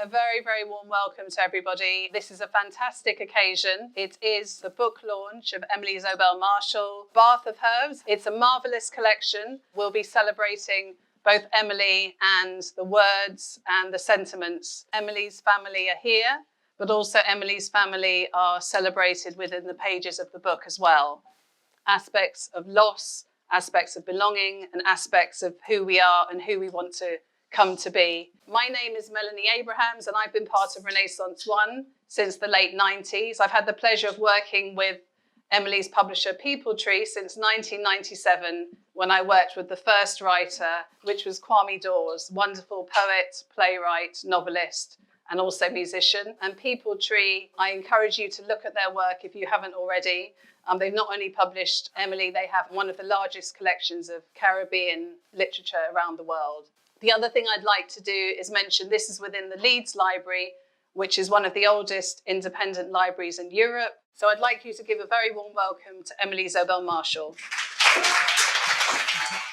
A very, very warm welcome to everybody. This is a fantastic occasion. It is the book launch of Emily Zobel Marshall, Bath of Herbs. It's a marvellous collection. We'll be celebrating both Emily and the words and the sentiments. Emily's family are here, but also Emily's family are celebrated within the pages of the book as well. Aspects of loss, aspects of belonging, and aspects of who we are and who we want to come to be. My name is Melanie Abrahams, and I've been part of Renaissance One since the late 90s. I've had the pleasure of working with Emily's publisher People Tree since 1997, when I worked with the first writer, which was Kwame Dawes, wonderful poet, playwright, novelist, and also musician. And People Tree, I encourage you to look at their work if you haven't already. They've not only published Emily, they have one of the largest collections of Caribbean literature around the world. The other thing I'd like to do is mention this is within the Leeds Library, which is one of the oldest independent libraries in Europe. So I'd like you to give a very warm welcome to Emily Zobel Marshall.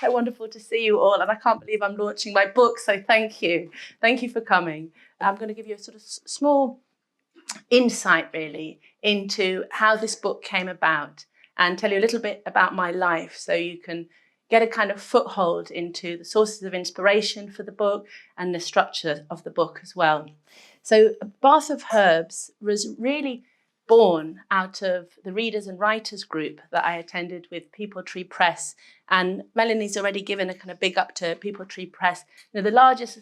So wonderful to see you all, and I can't believe I'm launching my book, so thank you. Thank you for coming. I'm going to give you a sort of small insight really into how this book came about and tell you a little bit about my life so you can get a kind of foothold into the sources of inspiration for the book and the structure of the book as well. So Bath of Herbs was really born out of the readers and writers group that I attended with People Tree Press. And Melanie's already given a kind of big up to People Tree Press. They're the largest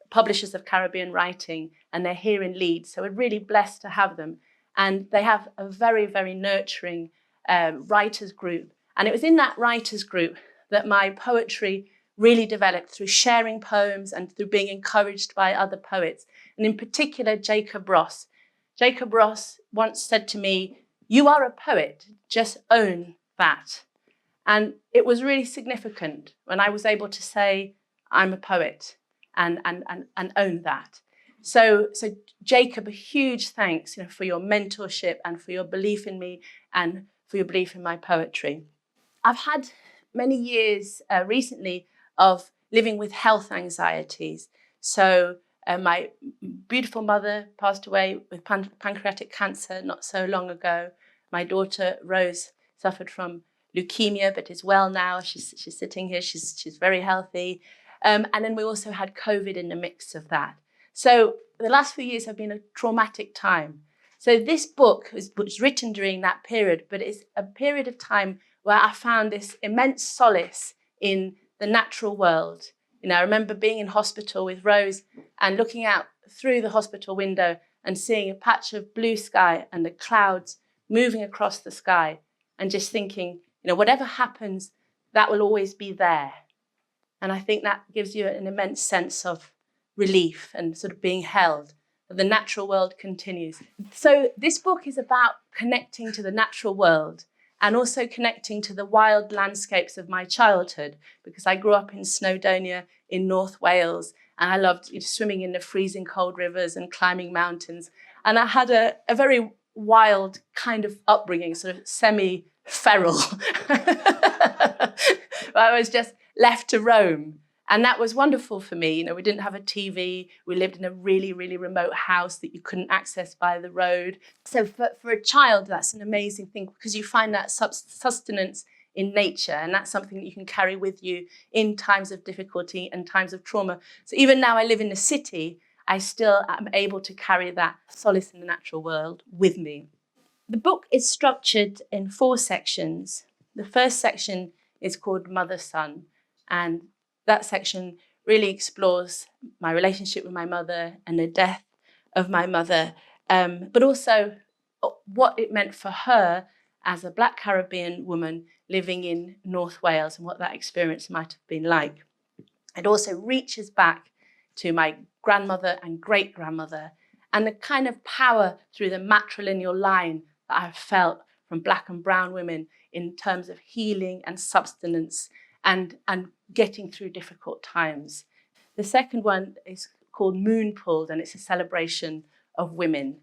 publishers of Caribbean writing, and they're here in Leeds. So we're really blessed to have them. And they have a very, very nurturing writers group. And it was in that writers group that my poetry really developed, through sharing poems and through being encouraged by other poets. And in particular, Jacob Ross. Jacob Ross once said to me, "You are a poet, just own that." And it was really significant when I was able to say, I'm a poet and own that. So Jacob, a huge thanks, for your mentorship and for your belief in me and for your belief in my poetry. I've had many years recently of living with health anxieties. So my beautiful mother passed away with pancreatic cancer not so long ago. My daughter Rose suffered from leukemia, but is well now. She's sitting here. She's very healthy. And then we also had COVID in the mix of that. So the last few years have been a traumatic time. So this book was written during that period, but it's a period of time where I found this immense solace in the natural world. I remember being in hospital with Rose and looking out through the hospital window and seeing a patch of blue sky and the clouds moving across the sky and just thinking, whatever happens, that will always be there. And I think that gives you an immense sense of relief and sort of being held. The natural world continues. So this book is about connecting to the natural world and also connecting to the wild landscapes of my childhood, because I grew up in Snowdonia in North Wales, and I loved swimming in the freezing cold rivers and climbing mountains. And I had a very wild kind of upbringing, sort of semi-feral. I was just left to roam. And that was wonderful for me. We didn't have a TV. We lived in a really, really remote house that you couldn't access by the road. So for a child, that's an amazing thing, because you find that sustenance in nature. And that's something that you can carry with you in times of difficulty and times of trauma. So even now I live in the city, I still am able to carry that solace in the natural world with me. The book is structured in 4 sections. The first section is called Mother-Son. And that section really explores my relationship with my mother and the death of my mother, but also what it meant for her as a Black Caribbean woman living in North Wales and what that experience might have been like. It also reaches back to my grandmother and great-grandmother and the kind of power through the matrilineal line that I've felt from Black and brown women in terms of healing and substance and getting through difficult times. The second one is called Moon Pulled, and it's a celebration of women.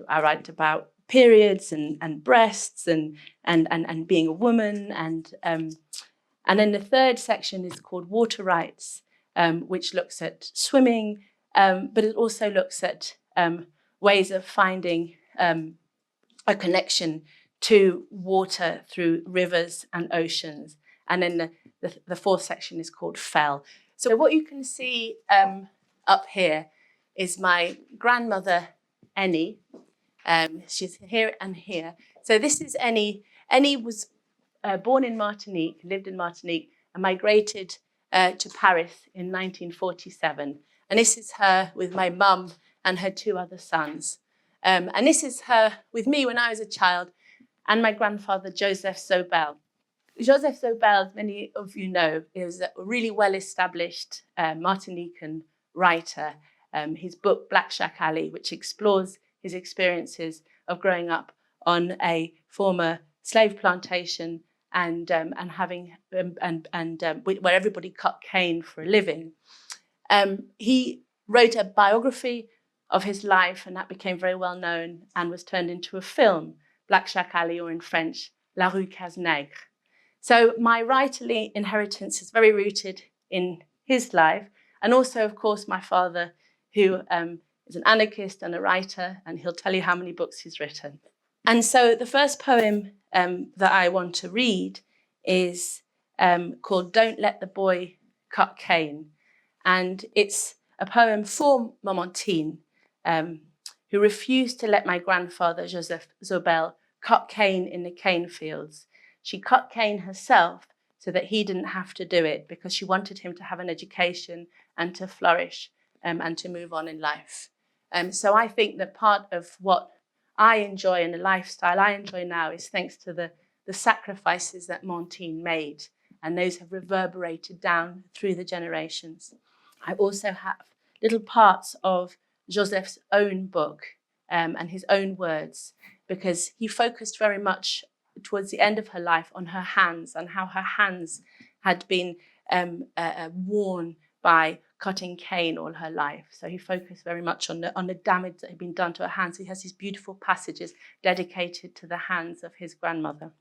I write about periods and breasts and being a woman. And then the third section is called Water Rights, which looks at swimming, but it also looks at ways of finding a connection to water through rivers and oceans. And then the fourth section is called Fell. So what you can see up here is my grandmother, Annie. She's here and here. So this is Annie. Annie was born in Martinique, lived in Martinique, and migrated to Paris in 1947. And this is her with my mum and her two other sons. And this is her with me when I was a child, and my grandfather, Joseph Zobel. Joseph Zobel, as many of you know, is a really well-established Martinican writer. His book, Black Shack Alley, which explores his experiences of growing up on a former slave plantation and having where everybody cut cane for a living. He wrote a biography of his life, and that became very well known and was turned into a film, Black Shack Alley, or in French, La Rue Cazenègre. So my writerly inheritance is very rooted in his life, and also, of course, my father, who is an anarchist and a writer, and he'll tell you how many books he's written. And so the first poem that I want to read is called Don't Let the Boy Cut Cane. And it's a poem for Mamontine, who refused to let my grandfather, Joseph Zobel, cut cane in the cane fields. She cut cane herself so that he didn't have to do it, because she wanted him to have an education and to flourish and to move on in life. So I think that part of what I enjoy and the lifestyle I enjoy now is thanks to the sacrifices that Montine made, and those have reverberated down through the generations. I also have little parts of Joseph's own book and his own words, because he focused very much towards the end of her life on her hands and how her hands had been worn by cutting cane all her life. So he focused very much on the damage that had been done to her hands. He has these beautiful passages dedicated to the hands of his grandmother.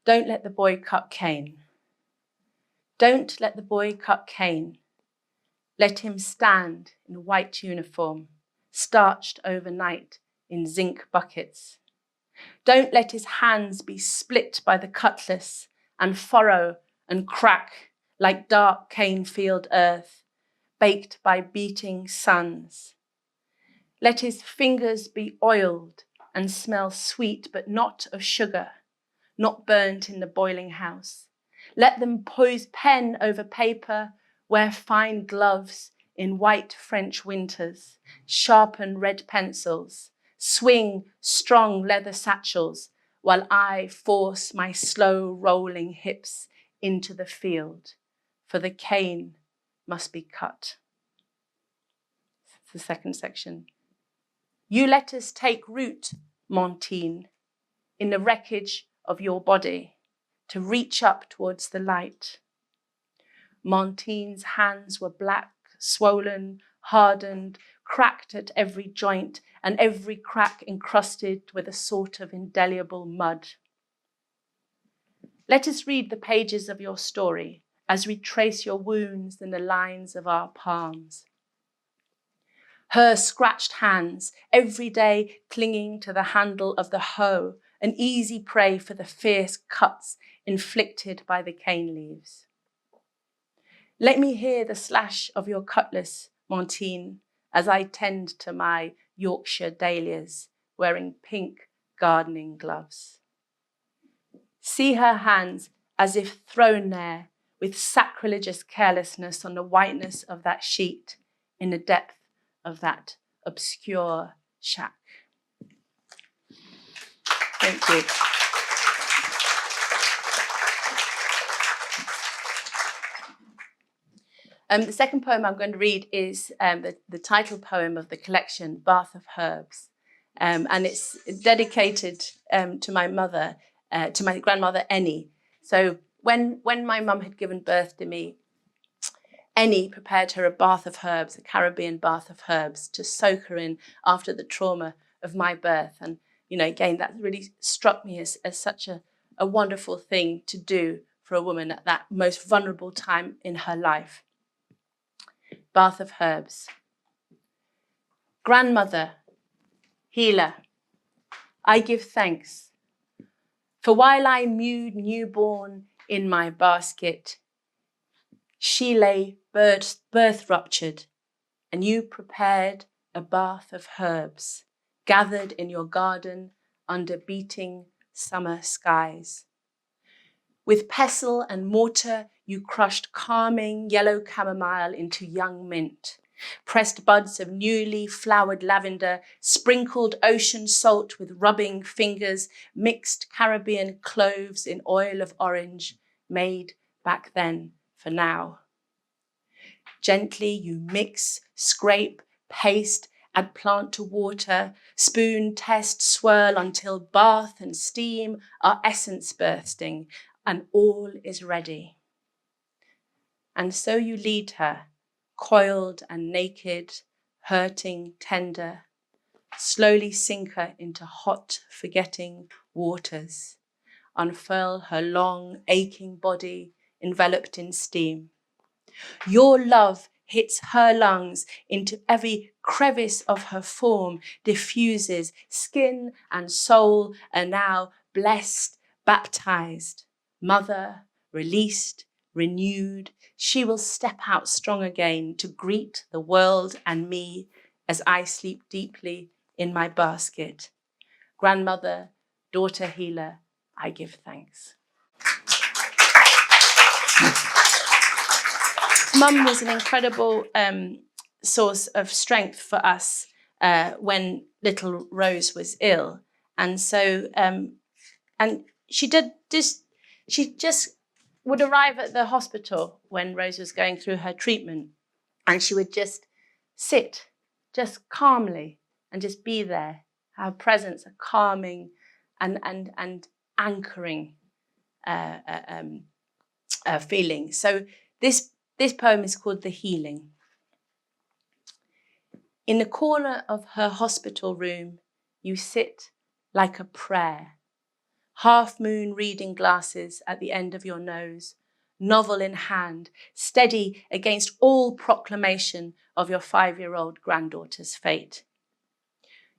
Don't let the boy cut cane. Don't let the boy cut cane. Let him stand in a white uniform, starched overnight in zinc buckets. Don't let his hands be split by the cutlass and furrow and crack like dark cane field earth, baked by beating suns. Let his fingers be oiled and smell sweet, but not of sugar, not burnt in the boiling house. Let them poise pen over paper, wear fine gloves in white French winters, sharpen red pencils, swing strong leather satchels, while I force my slow rolling hips into the field, for the cane must be cut. That's the second section. You let us take root, Montine, in the wreckage of your body, to reach up towards the light. Montine's hands were black, swollen, hardened, cracked at every joint, and every crack encrusted with a sort of indelible mud. Let us read the pages of your story as we trace your wounds in the lines of our palms. Her scratched hands, every day clinging to the handle of the hoe, an easy prey for the fierce cuts inflicted by the cane leaves. Let me hear the slash of your cutlass, Montine, as I tend to my Yorkshire dahlias, wearing pink gardening gloves. See her hands as if thrown there with sacrilegious carelessness on the whiteness of that sheet in the depth of that obscure shack. Thank you. The second poem I'm going to read is the title poem of the collection, Bath of Herbs. And it's dedicated to my mother, to my grandmother, Annie. So when my mum had given birth to me, Annie prepared her a bath of herbs, a Caribbean bath of herbs, to soak her in after the trauma of my birth. And, you know, again, that really struck me as such a wonderful thing to do for a woman at that most vulnerable time in her life. Bath of Herbs. Grandmother, healer, I give thanks. For while I mewed newborn in my basket, she lay birth ruptured, and you prepared a bath of herbs, gathered in your garden under beating summer skies. With pestle and mortar, you crushed calming yellow chamomile into young mint, pressed buds of newly flowered lavender, sprinkled ocean salt with rubbing fingers, mixed Caribbean cloves in oil of orange, made back then for now. Gently you mix, scrape, paste, add plant to water, spoon, test, swirl until bath and steam are essence bursting, and all is ready. And so you lead her, coiled and naked, hurting, tender, slowly sink her into hot, forgetting waters, unfurl her long, aching body enveloped in steam. Your love hits her lungs into every crevice of her form, diffuses, skin and soul are now blessed, baptized. Mother, released, renewed, she will step out strong again to greet the world and me as I sleep deeply in my basket. Grandmother, daughter healer, I give thanks. Mum was an incredible source of strength for us when little Rose was ill. And so, and she just would arrive at the hospital when Rose was going through her treatment, and she would just sit, just calmly, and just be there. Her presence, a calming and anchoring feeling. So this poem is called The Healing. In the corner of her hospital room, you sit like a prayer. Half-moon reading glasses at the end of your nose, novel in hand, steady against all proclamation of your 5-year-old granddaughter's fate.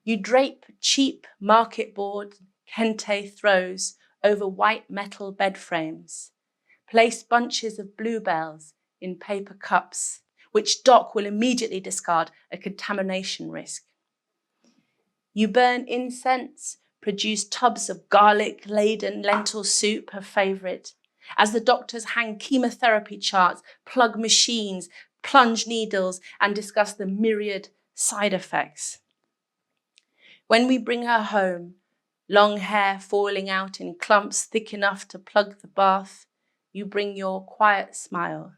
You drape cheap market board kente throws over white metal bed frames, place bunches of bluebells in paper cups, which Doc will immediately discard a contamination risk. You burn incense, produce tubs of garlic-laden lentil soup, her favourite, as the doctors hang chemotherapy charts, plug machines, plunge needles, and discuss the myriad side effects. When we bring her home, long hair falling out in clumps thick enough to plug the bath, you bring your quiet smile,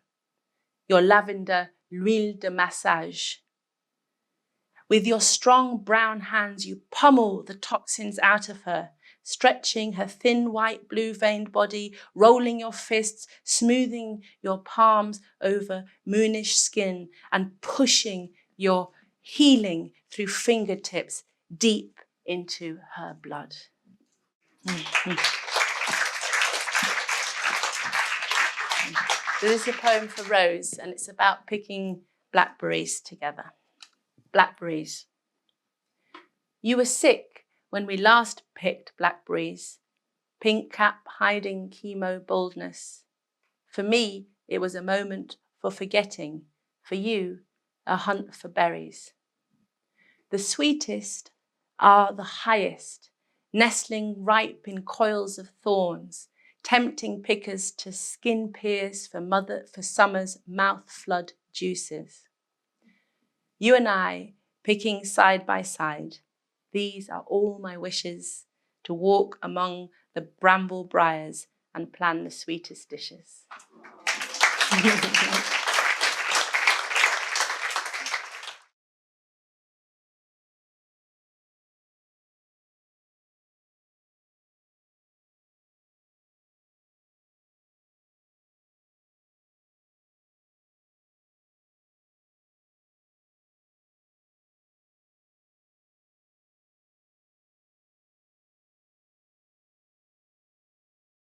your lavender l'huile de massage. With your strong brown hands, you pummel the toxins out of her, stretching her thin white blue-veined body, rolling your fists, smoothing your palms over moonish skin, and pushing your healing through fingertips deep into her blood. So this is a poem for Rose, and it's about picking blackberries together. Blackberries. You were sick when we last picked blackberries, pink cap hiding chemo boldness. For me, it was a moment for forgetting. For you, a hunt for berries. The sweetest are the highest, nestling ripe in coils of thorns, tempting pickers to skin pierce for summer's mouth flood juices. You and I, picking side by side, these are all my wishes, to walk among the bramble briars and plan the sweetest dishes.